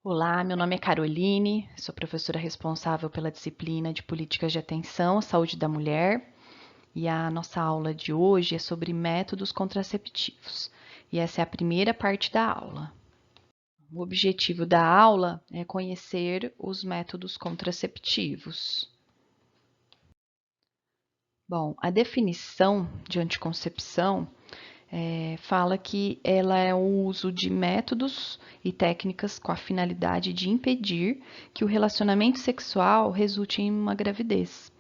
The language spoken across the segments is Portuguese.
Olá, meu nome é Caroline, sou professora responsável pela disciplina de Políticas de Atenção à Saúde da Mulher e a nossa aula de hoje é sobre métodos contraceptivos e essa é a primeira parte da aula. O objetivo da aula é conhecer os métodos contraceptivos. Bom, a definição de anticoncepção fala que ela é o uso de métodos e técnicas com a finalidade de impedir que o relacionamento sexual resulte em uma gravidez.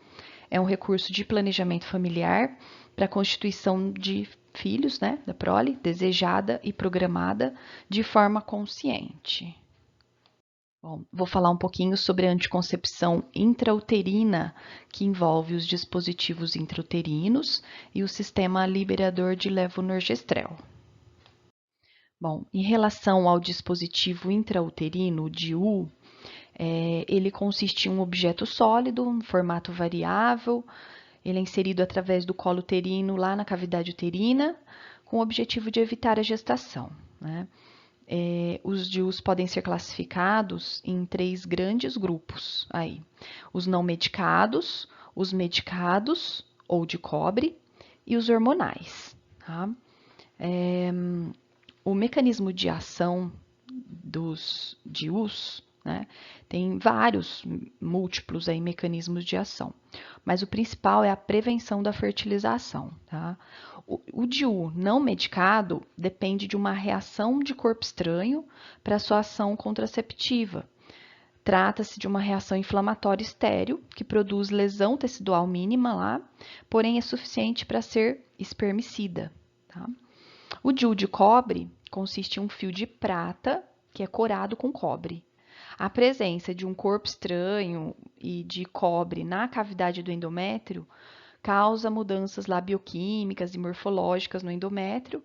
É um recurso de planejamento familiar para a constituição de filhos, né, da prole, desejada e programada de forma consciente. Bom, vou falar um pouquinho sobre a anticoncepção intrauterina, que envolve os dispositivos intrauterinos e o sistema liberador de levonorgestrel. Bom, em relação ao dispositivo intrauterino, o DIU, ele consiste em um objeto sólido, um formato variável, ele é inserido através do colo uterino lá na cavidade uterina, com o objetivo de evitar a gestação, né? Os DIUs podem ser classificados em 3 grandes grupos aí. Os não medicados, os medicados ou de cobre e os hormonais, tá? O mecanismo de ação dos DIUs, né, tem vários múltiplos aí mecanismos de ação, mas o principal é a prevenção da fertilização, tá? O DIU não medicado depende de uma reação de corpo estranho para sua ação contraceptiva. Trata-se de uma reação inflamatória estéril que produz lesão tecidual mínima lá, porém é suficiente para ser espermicida, tá? O DIU de cobre consiste em um fio de prata que é corado com cobre. A presença de um corpo estranho e de cobre na cavidade do endométrio causa mudanças lá bioquímicas e morfológicas no endométrio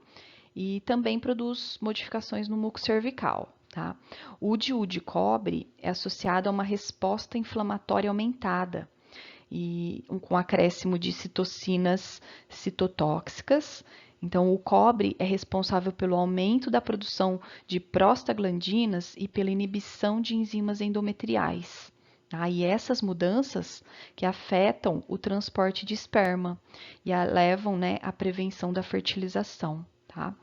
e também produz modificações no muco cervical. Tá? O DIU de cobre é associado a uma resposta inflamatória aumentada e com acréscimo de citocinas citotóxicas. Então, o cobre é responsável pelo aumento da produção de prostaglandinas e pela inibição de enzimas endometriais. Tá? E essas mudanças que afetam o transporte de esperma e levam, né, à prevenção da fertilização. Tá?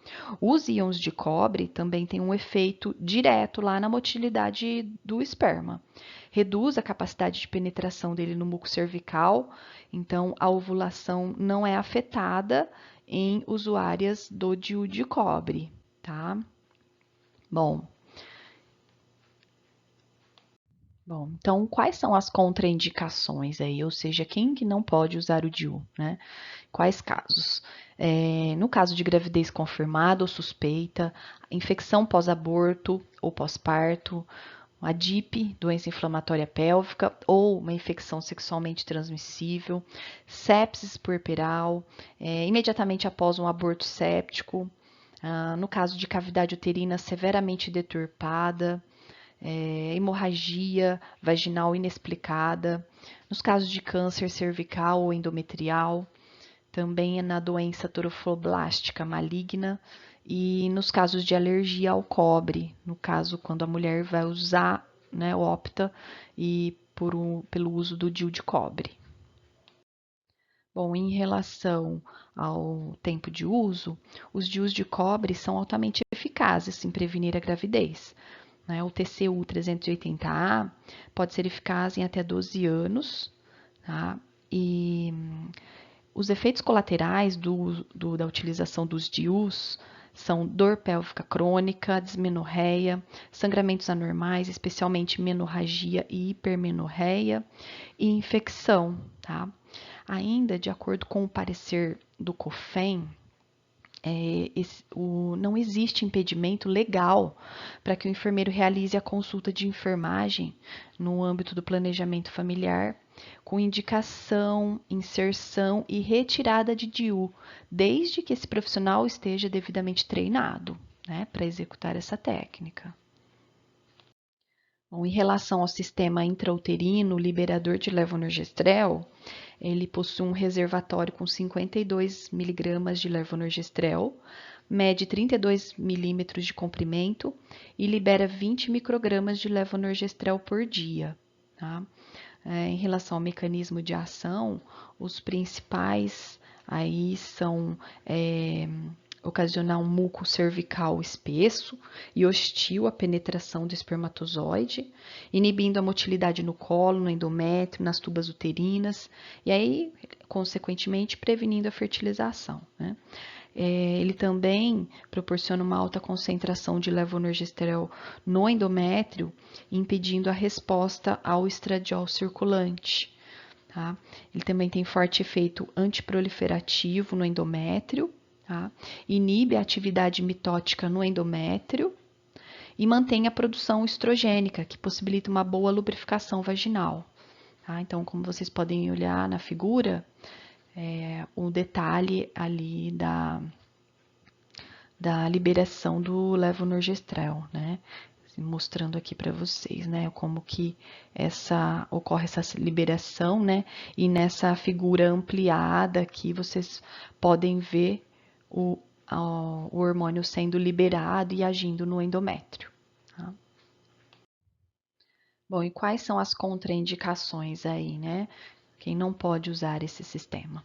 Os íons de cobre também têm um efeito direto lá na motilidade do esperma. Reduz a capacidade de penetração dele no muco cervical, então a ovulação não é afetada em usuárias do DIU de cobre, tá? Bom, então quais são as contraindicações aí? Ou seja, quem que não pode usar o DIU, né? Quais casos? No caso de gravidez confirmada ou suspeita, infecção pós-aborto ou pós-parto, a DIP, doença inflamatória pélvica, ou uma infecção sexualmente transmissível, sepsis puerperal, imediatamente após um aborto séptico, no caso de cavidade uterina severamente deturpada, hemorragia vaginal inexplicada, nos casos de câncer cervical ou endometrial, também na doença torofloblástica maligna e nos casos de alergia ao cobre, no caso quando a mulher vai usar, né, opta pelo uso do DIU de cobre. Bom, em relação ao tempo de uso, os DIUs de cobre são altamente eficazes em prevenir a gravidez. Né? O TCU 380A pode ser eficaz em até 12 anos, tá? E os efeitos colaterais da utilização dos DIUs são dor pélvica crônica, dismenorreia, sangramentos anormais, especialmente menorragia e hipermenorreia, e infecção, tá? Ainda, de acordo com o parecer do COFEN, não existe impedimento legal para que o enfermeiro realize a consulta de enfermagem no âmbito do planejamento familiar, com indicação, inserção e retirada de DIU, desde que esse profissional esteja devidamente treinado, né, para executar essa técnica. Bom, em relação ao sistema intrauterino liberador de levonorgestrel, ele possui um reservatório com 52 miligramas de levonorgestrel mede 32 milímetros de comprimento e libera 20 microgramas de levonorgestrel por dia. Tá? Em relação ao mecanismo de ação, os principais aí são ocasionar um muco cervical espesso e hostil à penetração do espermatozoide, inibindo a motilidade no colo, no endométrio, nas tubas uterinas, e aí, consequentemente, prevenindo a fertilização, né? Ele também proporciona uma alta concentração de levonorgestrel no endométrio, impedindo a resposta ao estradiol circulante. Tá? Ele também tem forte efeito antiproliferativo no endométrio, tá? Inibe a atividade mitótica no endométrio e mantém a produção estrogênica, que possibilita uma boa lubrificação vaginal. Tá? Então, como vocês podem olhar na figura, o detalhe ali da liberação do levonorgestrel, né? Mostrando aqui para vocês, né, como que ocorre essa liberação, né, e nessa figura ampliada aqui vocês podem ver o hormônio sendo liberado e agindo no endométrio. Tá? Bom, e quais são as contraindicações aí, né? Quem não pode usar esse sistema?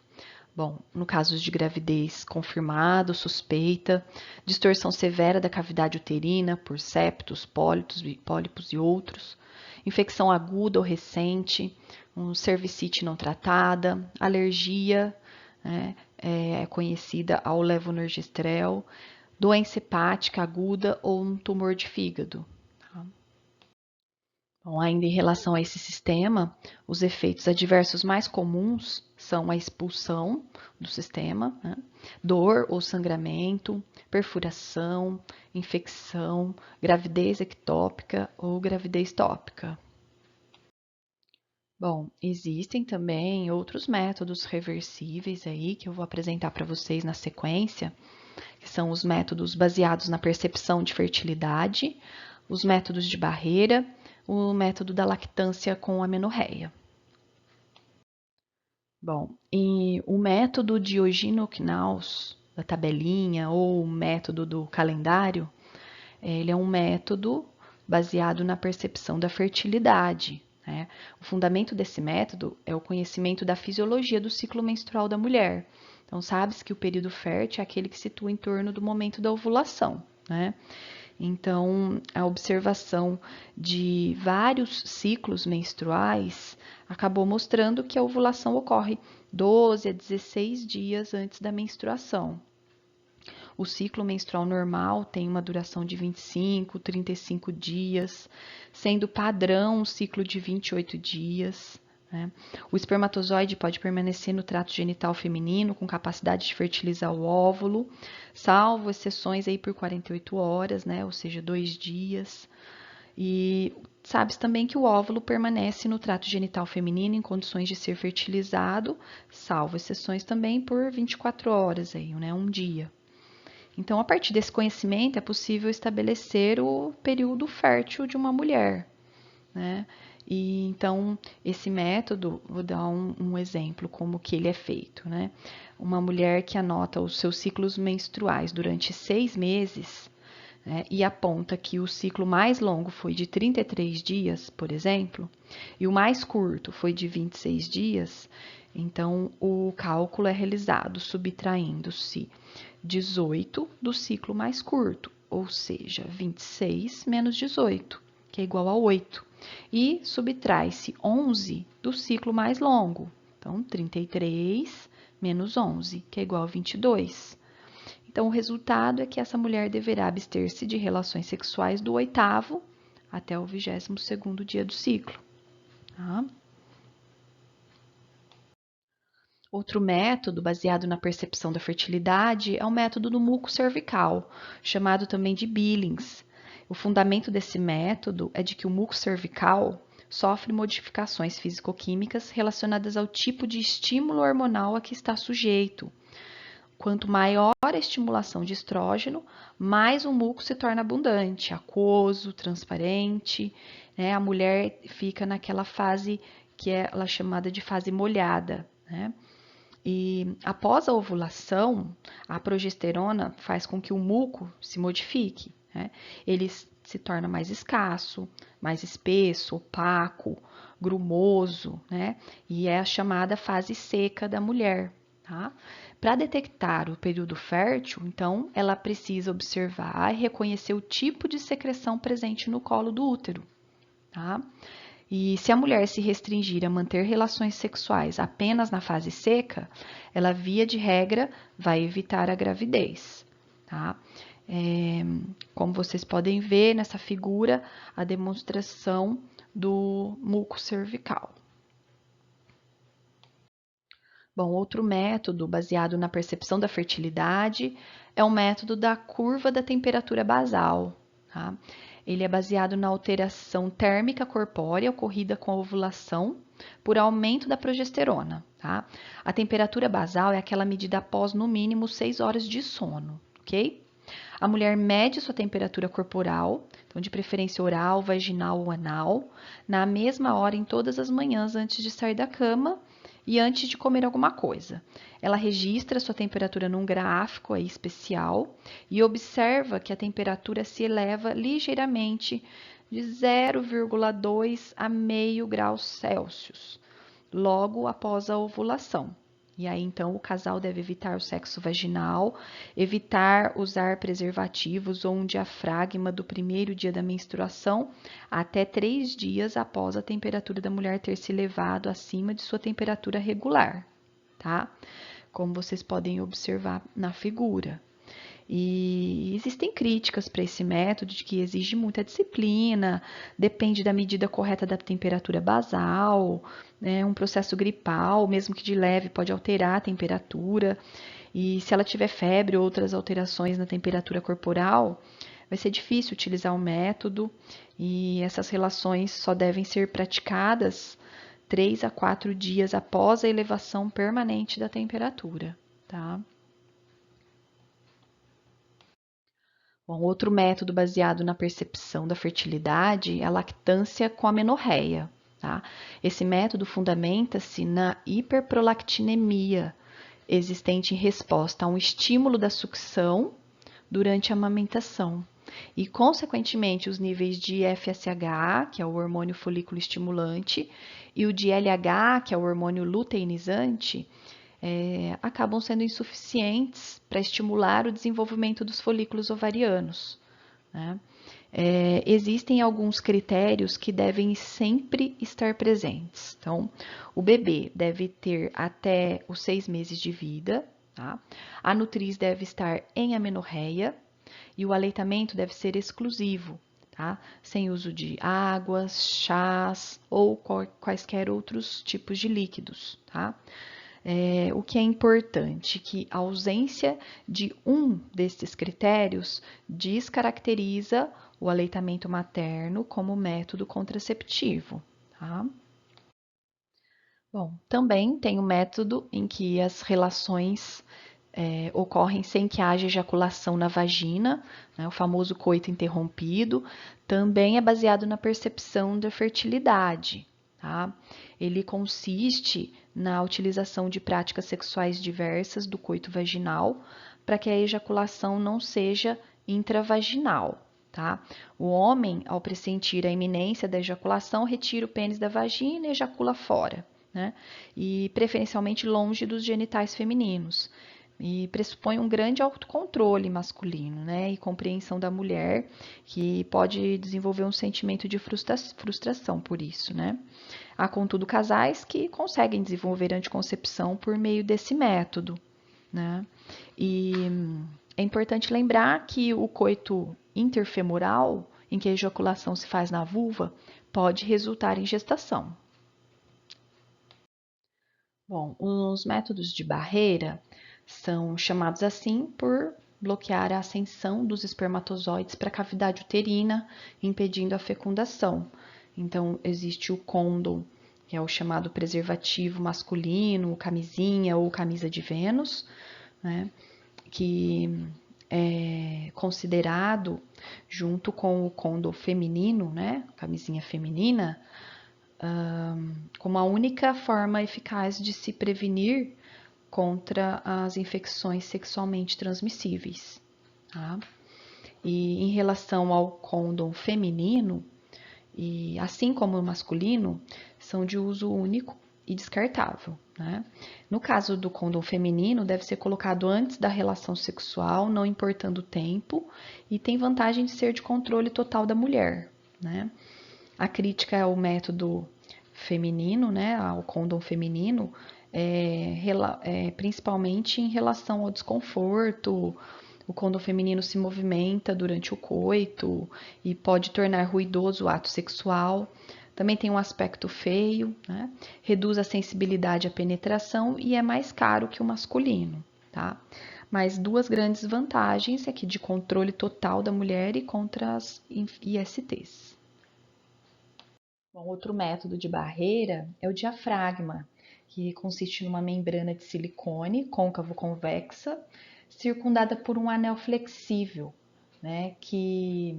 Bom, no caso de gravidez confirmada, suspeita, distorção severa da cavidade uterina por septos, pólipos e outros, infecção aguda ou recente, cervicite não tratada, alergia, né, conhecida ao levonorgestrel, doença hepática aguda ou um tumor de fígado. Tá? Bom, ainda em relação a esse sistema, os efeitos adversos mais comuns são a expulsão do sistema, né? Dor ou sangramento, perfuração, infecção, gravidez ectópica ou gravidez tópica. Bom, existem também outros métodos reversíveis aí que eu vou apresentar para vocês na sequência, que são os métodos baseados na percepção de fertilidade, os métodos de barreira, o método da lactância com amenorreia. Bom, e o método Diogino Knaus, da tabelinha, ou o método do calendário, ele é um método baseado na percepção da fertilidade. Né? O fundamento desse método é o conhecimento da fisiologia do ciclo menstrual da mulher. Então, sabe-se que o período fértil é aquele que se situa em torno do momento da ovulação, né? Então, a observação de vários ciclos menstruais acabou mostrando que a ovulação ocorre 12 a 16 dias antes da menstruação. O ciclo menstrual normal tem uma duração de 25, 35 dias, sendo padrão um ciclo de 28 dias. Né? O espermatozoide pode permanecer no trato genital feminino com capacidade de fertilizar o óvulo, salvo exceções aí por 48 horas, né? Ou seja, 2 dias. E sabe-se também que o óvulo permanece no trato genital feminino em condições de ser fertilizado, salvo exceções também por 24 horas, aí, né? Um dia. Então, a partir desse conhecimento, é possível estabelecer o período fértil de uma mulher, né? E então, esse método, vou dar um exemplo como que ele é feito, né? Uma mulher que anota os seus ciclos menstruais durante 6 meses, né, e aponta que o ciclo mais longo foi de 33 dias, por exemplo, e o mais curto foi de 26 dias, então o cálculo é realizado subtraindo-se 18 do ciclo mais curto, ou seja, 26 menos 18, que é igual a 8. E subtrai-se 11 do ciclo mais longo, então 33 menos 11, que é igual a 22. Então, o resultado é que essa mulher deverá abster-se de relações sexuais do 8º até o 22º dia do ciclo. Tá? Outro método baseado na percepção da fertilidade é o método do muco cervical, chamado também de Billings. O fundamento desse método é de que o muco cervical sofre modificações físico-químicas relacionadas ao tipo de estímulo hormonal a que está sujeito. Quanto maior a estimulação de estrógeno, mais o muco se torna abundante, aquoso, transparente, né? A mulher fica naquela fase que é ela chamada de fase molhada, né? E após a ovulação, a progesterona faz com que o muco se modifique, né? Ele se torna mais escasso, mais espesso, opaco, grumoso, né? E é a chamada fase seca da mulher, tá? Para detectar o período fértil, então, ela precisa observar e reconhecer o tipo de secreção presente no colo do útero, tá? E se a mulher se restringir a manter relações sexuais apenas na fase seca, ela, via de regra, vai evitar a gravidez, tá? Como vocês podem ver nessa figura, a demonstração do muco cervical. Bom, outro método baseado na percepção da fertilidade é o método da curva da temperatura basal, tá? Ele é baseado na alteração térmica corpórea ocorrida com a ovulação por aumento da progesterona, tá? A temperatura basal é aquela medida após no mínimo 6 horas de sono, ok? A mulher mede sua temperatura corporal, então de preferência oral, vaginal ou anal, na mesma hora em todas as manhãs antes de sair da cama e antes de comer alguma coisa. Ela registra sua temperatura num gráfico aí especial e observa que a temperatura se eleva ligeiramente de 0,2 a meio grau Celsius, logo após a ovulação. E aí, então, o casal deve evitar o sexo vaginal, evitar usar preservativos ou um diafragma do primeiro dia da menstruação até 3 dias após a temperatura da mulher ter se elevado acima de sua temperatura regular, tá? Como vocês podem observar na figura. E existem críticas para esse método de que exige muita disciplina, depende da medida correta da temperatura basal, né? Um processo gripal, mesmo que de leve, pode alterar a temperatura. E se ela tiver febre ou outras alterações na temperatura corporal, vai ser difícil utilizar o método e essas relações só devem ser praticadas 3 a 4 dias após a elevação permanente da temperatura, tá? Bom, outro método baseado na percepção da fertilidade é a lactância com amenorreia, tá? Esse método fundamenta-se na hiperprolactinemia existente em resposta a um estímulo da sucção durante a amamentação e, consequentemente, os níveis de FSH, que é o hormônio folículo estimulante, e o de LH, que é o hormônio luteinizante, acabam sendo insuficientes para estimular o desenvolvimento dos folículos ovarianos, né? Existem alguns critérios que devem sempre estar presentes. Então, o bebê deve ter até os 6 meses de vida, tá? A nutriz deve estar em amenorreia e o aleitamento deve ser exclusivo, tá? Sem uso de águas, chás ou quaisquer outros tipos de líquidos, tá? O que é importante, que a ausência de um desses critérios descaracteriza o aleitamento materno como método contraceptivo, tá? Bom, também tem o método em que as relações ocorrem sem que haja ejaculação na vagina, né, o famoso coito interrompido, também é baseado na percepção da fertilidade, tá? Ele consiste na utilização de práticas sexuais diversas do coito vaginal para que a ejaculação não seja intravaginal, tá? O homem, ao pressentir a iminência da ejaculação, retira o pênis da vagina e ejacula fora, né? E preferencialmente longe dos genitais femininos. E pressupõe um grande autocontrole masculino, né? E compreensão da mulher, que pode desenvolver um sentimento de frustração por isso, né? Há, contudo, casais que conseguem desenvolver anticoncepção por meio desse método, né? E é importante lembrar que o coito interfemoral, em que a ejaculação se faz na vulva, pode resultar em gestação. Bom, os métodos de barreira são chamados assim por bloquear a ascensão dos espermatozoides para a cavidade uterina, impedindo a fecundação. Então, existe o condom, que é o chamado preservativo masculino, camisinha ou camisa de Vênus, né, que é considerado, junto com o condom feminino, né, camisinha feminina, como a única forma eficaz de se prevenir contra as infecções sexualmente transmissíveis, tá? E em relação ao côndom feminino, e assim como o masculino, são de uso único e descartável, né? No caso do côndom feminino, deve ser colocado antes da relação sexual, não importando o tempo, e tem vantagem de ser de controle total da mulher, né? A crítica ao método feminino, né, ao côndom feminino, principalmente em relação ao desconforto. O côndom feminino se movimenta durante o coito e pode tornar ruidoso o ato sexual. Também tem um aspecto feio, né? Reduz a sensibilidade à penetração e é mais caro que o masculino, tá? Mas duas grandes vantagens aqui de controle total da mulher e contra as ISTs. Bom, outro método de barreira é o diafragma, que consiste numa membrana de silicone côncavo-convexa, circundada por um anel flexível, né, que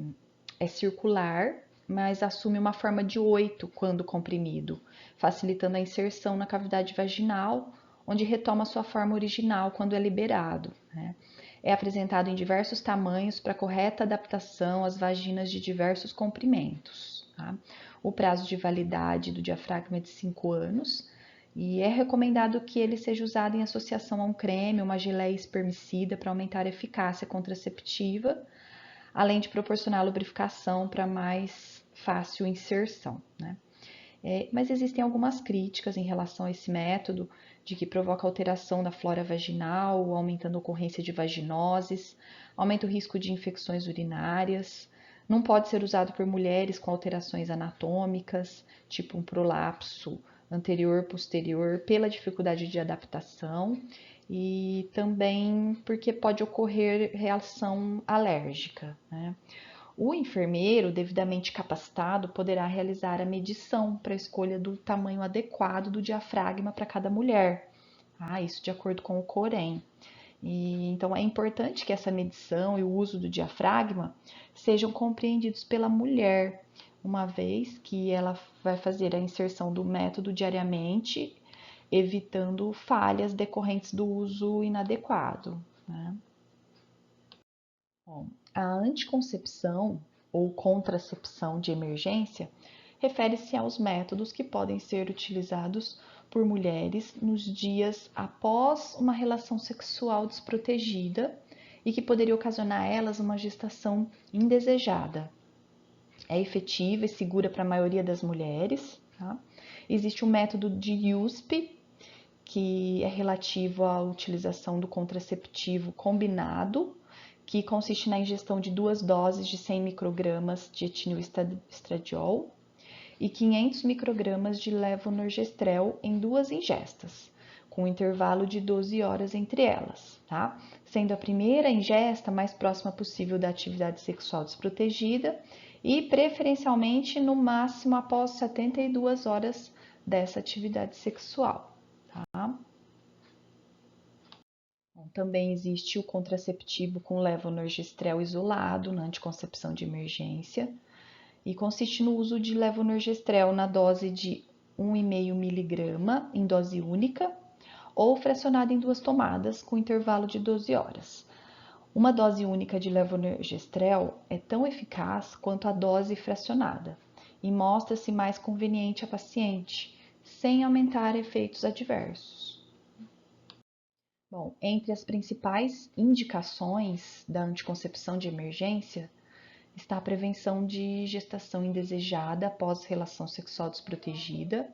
é circular, mas assume uma forma de 8 quando comprimido, facilitando a inserção na cavidade vaginal, onde retoma sua forma original quando é liberado, né? É apresentado em diversos tamanhos para correta adaptação às vaginas de diversos comprimentos, tá? O prazo de validade do diafragma é de 5 anos e é recomendado que ele seja usado em associação a um creme ou uma geleia espermicida para aumentar a eficácia contraceptiva, além de proporcionar lubrificação para mais fácil inserção, né? Mas existem algumas críticas em relação a esse método, de que provoca alteração da flora vaginal, aumentando a ocorrência de vaginoses, aumenta o risco de infecções urinárias, não pode ser usado por mulheres com alterações anatômicas, tipo um prolapso anterior-posterior, pela dificuldade de adaptação e também porque pode ocorrer reação alérgica, né? O enfermeiro, devidamente capacitado, poderá realizar a medição para a escolha do tamanho adequado do diafragma para cada mulher. Isso de acordo com o Corém. Então, é importante que essa medição e o uso do diafragma sejam compreendidos pela mulher, uma vez que ela vai fazer a inserção do método diariamente, evitando falhas decorrentes do uso inadequado, né? Bom, a anticoncepção ou contracepção de emergência refere-se aos métodos que podem ser utilizados por mulheres nos dias após uma relação sexual desprotegida e que poderia ocasionar a elas uma gestação indesejada. É efetiva e segura para a maioria das mulheres, tá? Existe um método de USP, que é relativo à utilização do contraceptivo combinado, que consiste na ingestão de 2 doses de 100 microgramas de etilneestradiol e 500 microgramas de levonorgestrel em 2 ingestas, com um intervalo de 12 horas entre elas, tá? Sendo a primeira ingesta mais próxima possível da atividade sexual desprotegida e preferencialmente no máximo após 72 horas dessa atividade sexual, tá? Também existe o contraceptivo com levonorgestrel isolado na anticoncepção de emergência e consiste no uso de levonorgestrel na dose de 1,5 mg em dose única ou fracionado em 2 tomadas com intervalo de 12 horas. Uma dose única de levonorgestrel é tão eficaz quanto a dose fracionada e mostra-se mais conveniente à paciente, sem aumentar efeitos adversos. Bom, entre as principais indicações da anticoncepção de emergência está a prevenção de gestação indesejada após relação sexual desprotegida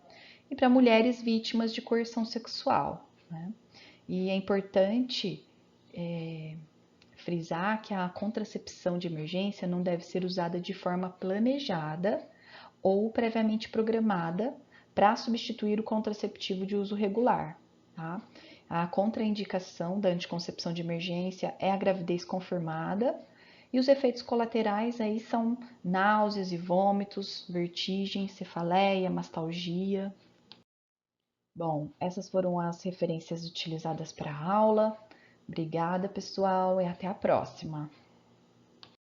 e para mulheres vítimas de coerção sexual, né? E é importante frisar que a contracepção de emergência não deve ser usada de forma planejada ou previamente programada para substituir o contraceptivo de uso regular, tá? A contraindicação da anticoncepção de emergência é a gravidez confirmada e os efeitos colaterais aí são náuseas e vômitos, vertigem, cefaleia, mastalgia. Bom, essas foram as referências utilizadas para a aula. Obrigada, pessoal, e até a próxima.